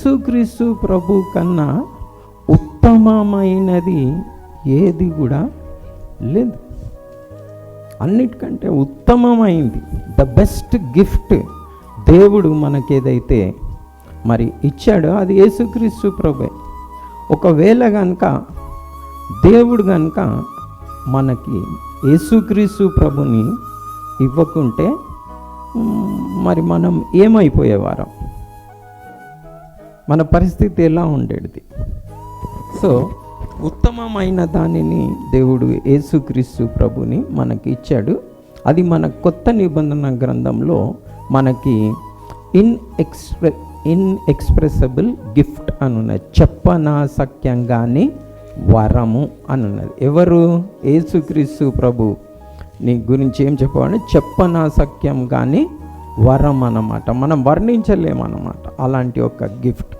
యేసుక్రీస్తు ప్రభు కన్నా ఉత్తమమైనది ఏది కూడా లేదు. అన్నిటికంటే ఉత్తమమైంది, ద బెస్ట్ గిఫ్ట్ దేవుడు మనకేదైతే మరి ఇచ్చాడో అది యేసుక్రీస్తు ప్రభువే. ఒకవేళ కనుక దేవుడు కనుక మనకి యేసుక్రీస్తు ప్రభుని ఇవ్వకుంటే మరి మనం ఏమైపోయేవారం, మన పరిస్థితి ఎలా ఉండేది? సో ఉత్తమమైన దానిని దేవుడు యేసుక్రీస్తు ప్రభుని మనకి ఇచ్చాడు. అది మన కొత్త నిబంధన గ్రంథంలో మనకి ఇన్ఎక్స్ప్రెసిబుల్ గిఫ్ట్ అనున్నది, చెప్పనాశక్యంగాని వరము అనున్నది. ఎవరు? యేసుక్రీస్తు ప్రభు నీ గురించి ఏం చెప్పాలంటే చెప్పనాశక్యం కానీ వరం అన్నమాట. మనం వర్ణించలేమన్నమాట అలాంటి ఒక గిఫ్ట్.